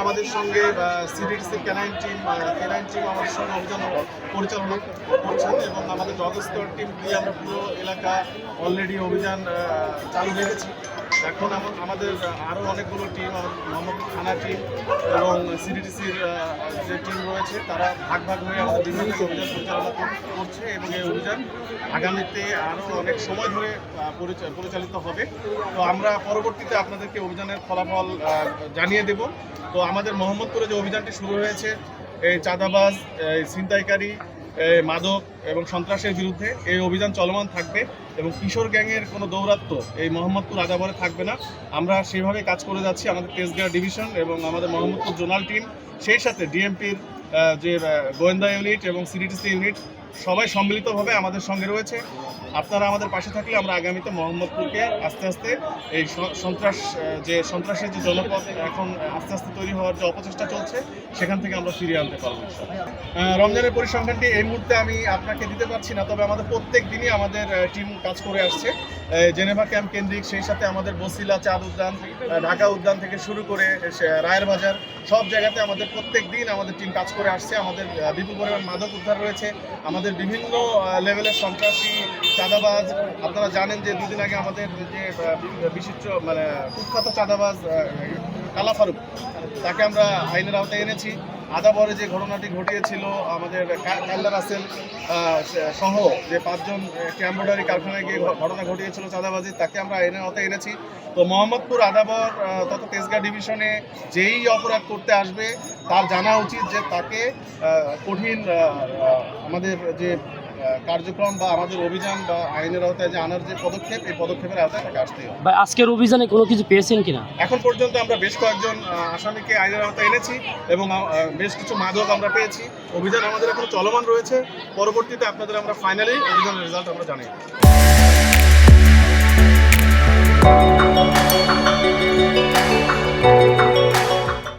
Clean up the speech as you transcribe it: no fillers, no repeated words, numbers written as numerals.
আমাদের সঙ্গে সিডিটিসি canine team আমাদের সঙ্গে অভিযান পরিচালনা করছেন এবং আমাদের জগস্তর টিম দিয়ে আমরা পুরো এলাকা অলরেডি অভিযান চালু রেখেছি। এখন আমাদের আরও অনেকগুলো টিম, মোহাম্মদপুর থানা টিম এবং সিডিটিসির যে টিম রয়েছে তারা ভাগ হয়ে আমাদের বিভিন্ন অভিযান পরিচালনা করছে এবং এই অভিযান আগামীতে আরও অনেক সময় ধরে পরিচালিত হবে। তো আমরা পরবর্তীতে আপনাদেরকে অভিযানের ফলাফল জানিয়ে দেব। তো আমাদের মোহাম্মদপুরে যে অভিযানটি শুরু হয়েছে এই চাঁদাবাজ, ছিনতাইকারী, মাদক এবং সন্ত্রাসের বিরুদ্ধে এই অভিযান চলমান থাকবে এবং কিশোর গ্যাংয়ের কোনো দৌরাত্ম্য এই মোহাম্মদপুর আদাবরে থাকবে না। আমরা সেভাবে কাজ করে যাচ্ছি। আমাদের তেজগাঁও ডিভিশন এবং আমাদের মোহাম্মদপুর জোনাল টিম, সেই সাথে ডিএমপির যে গোয়েন্দা ইউনিট এবং সিডিটিসি ইউনিট সবাই সম্মিলিতভাবে আমাদের সঙ্গে রয়েছে। আপনারা আমাদের পাশে থাকলে আমরা আগামীতে মোহাম্মদপুরকে আস্তে আস্তে এই সন্ত্রাসের যে জনপদ এখন আস্তে আস্তে তৈরি হওয়ার যে অপচেষ্টা চলছে সেখান থেকে আমরা ফিরিয়ে আনতে পারবো। রমজানের পরিসংখ্যানটি এই মুহূর্তে আমি আপনাকে দিতে পারছি না, তবে আমাদের প্রত্যেক দিনই আমাদের টিম কাজ করে আসছে। জেনেভা ক্যাম্প কেন্দ্রিক, সেই সাথে আমাদের বসিলা, চাঁদ উদ্যান, ঢাকা উদ্যান থেকে শুরু করে রায়ের বাজার, সব জায়গাতে আমাদের প্রত্যেক দিন আমাদের টিম কাজ করে আসছে। আমাদের বিপুল পরিমাণ মাদক উদ্ধার রয়েছে, আমাদের বিভিন্ন লেভেলের সন্ত্রাসী, চাঁদাবাজ। আপনারা জানেন যে দুদিন আগে আমাদের যে বিশিষ্ট কুখ্যাত চাঁদাবাজ কালা ফারুক, তাকে আমরা আইনের আওতায় এনেছি। আদাবরে যে ঘটনাটি ঘটিয়েছিল আমাদের কাল্লা রাসেল সহ যে 5 জন এমব্রয়ডারি কারখানায় গিয়ে ঘটনা ঘটিয়েছিল চাঁদাবাজি, তাকে আমরা আইনের আওতায় এনেছি। তো মোহাম্মদপুর আদাবর তথা তেজগাঁও ডিভিশনে যেই অপরাধ করতে আসবে তার জানা উচিত যে তাকে কঠিন আমাদের যে কার্যক্রম বা আমাদের অভিযান বা আইনের আওতায় যে আনার যে পদক্ষেপ, এই পদক্ষেপের আওতায় তাকে আসতেই হবে। আজকের অভিযানে কোনো কিছু পেয়েছেন কিনা? এখন পর্যন্ত আমরা বেশ কয়েকজন আসামিকে আইনের আওতায় এনেছি এবং বেশ কিছু মাদক আমরা পেয়েছি। অভিযান আমাদের এখন চলমান রয়েছে। পরবর্তীতে আপনাদের আমরা ফাইনালি অভিযানের রেজাল্ট আমরা জানাই।